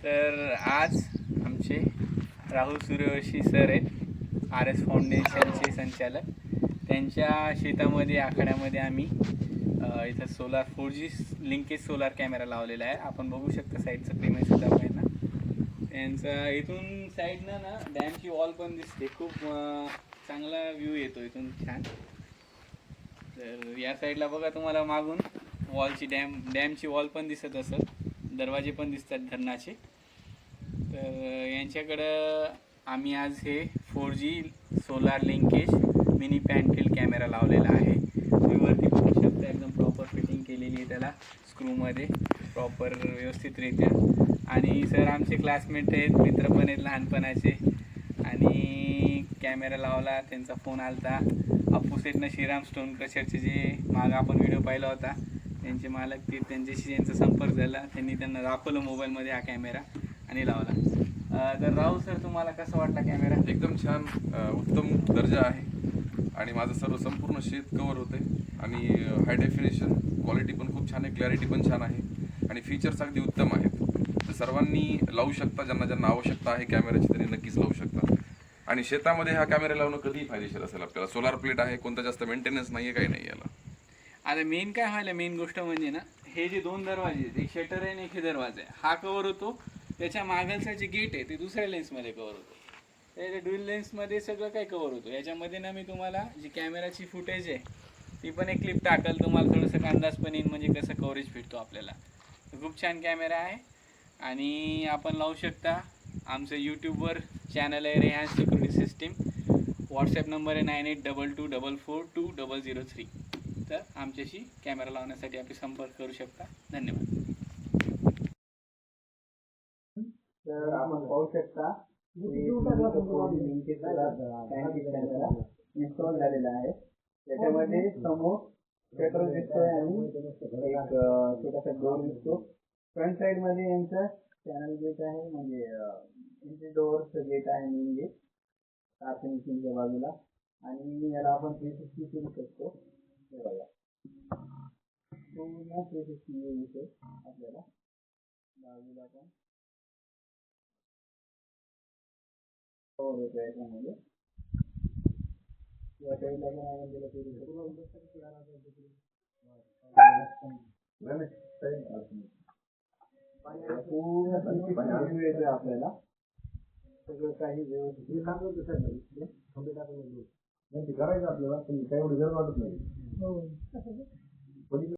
तर आज आमचे राहुल सूर्यवंशी सर आहेत, RS फाउंडेशनचे संचालक. त्यांच्या शेतामध्ये आखाड्यामध्ये आम्ही इथं solar 4G linkage solar camera लावलेला आहे. आपण बघू शकता साईडचं प्रेमाइस दाखवायला. त्यांचा इथून साईडनं ना डॅमची वॉल पण दिसते. खूप चांगला व्ह्यू येतो इथून, छान. तर या साईडला बघा, तुम्हाला मागून वॉलची डॅमची वॉल पण दिसत असेल, दरवाजे पण दिसतात धरणाचे. तर यांच्याकडं आम्ही आज हे 4G सोलार लिंकेज मिनी पॅनफिल कॅमेरा लावलेला आहे. तुम्ही वरती बघू शकता, एकदम प्रॉपर फिटिंग केलेली आहे त्याला स्क्रूमध्ये, प्रॉपर व्यवस्थितरित्या. आणि सर आमचे क्लासमेट आहेत, मित्र पण आहेत लहानपणाचे. आणि कॅमेरा लावला, त्यांचा फोन आलता. अप्पू सेटनं श्रीराम स्टोन क्रशरचे जे मागं आपण व्हिडिओ पाहिला होता, त्यांचे मालक ते, त्यांच्याशी यांचा संपर्क झाला. त्यांनी त्यांना दाखवलं मोबाईलमध्ये हा कॅमेरा आणि लावला. तर राहुल सर, तुम्हाला कसं वाटला कॅमेरा? एकदम छान, उत्तम दर्जा आहे आणि माझं सर्व संपूर्ण शेत कवर होते आणि हाय डेफिनेशन क्वालिटी पण खूप छान आहे, क्लॅरिटी पण छान आहे आणि फीचर्स अगदी उत्तम आहेत. तर सर्वांनी लावू शकता, ज्यांना ज्यांना आवश्यकता आहे कॅमेऱ्याची त्यांनी नक्कीच लावू शकता. आणि शेतामध्ये हा कॅमेरा लावणं कधीही फायदेशीर असेल आपल्याला. सोलार प्लेट आहे, कोणता जास्त मेंटेनन्स नाही आहे, काही नाही याला. आता मेन काय व्हायला, मेन गोष्ट म्हणजे ना, हे जे दोन दरवाजे आहेत, एक शटर आहे आणि एक हे दरवाजा आहे, हा कवर होतो. त्याच्या मागलचं जे गेट आहे ते दुसऱ्या लेन्समध्ये कवर होतो. त्या ड्युअल लेन्समध्ये सगळं काही कवर होतो. याच्यामध्ये ना मी तुम्हाला जी कॅमेराची फुटेज आहे ती पण एक क्लिप टाकल, तुम्हाला थोडंसं अंदाज पण येईल म्हणजे कसं कव्हरेज भेटतो आपल्याला. खूप छान कॅमेरा आहे आणि आपण लावू शकता. आमचं यूट्यूबवर चॅनल आहे Rehan security system. WhatsApp number आहे 9822442003. तर आमच्याशी कॅमेरा लावण्यासाठी आपण संपर्क करू शकता. धन्यवाद. तर आपण पाहू शकता इन्स्टॉल झालेला आहे. त्याच्यामध्ये समोर शटर दिसतोय आणि एक छोटासा डोर दिसतो. फ्रंट साईड मध्ये यांचं चॅनल गेट आहे, म्हणजे एंट्री डोअरचं गेट आहे, मेन गेट फिनिशिंगच्या बाजूला. आणि याला आपण 360 करू शकतो. हे बघा, पूर्ण 360 व्ह्यू दिसतो आपल्याला. बाजूला पण कव्हर होतो याच्यामध्ये. या साईडला पण आपण त्याला करू पूर्ण येतोय आपल्याला. सगळं काही व्यवस्थित करायचं आपल्याला, काही एवढी गरज वाटत नाही.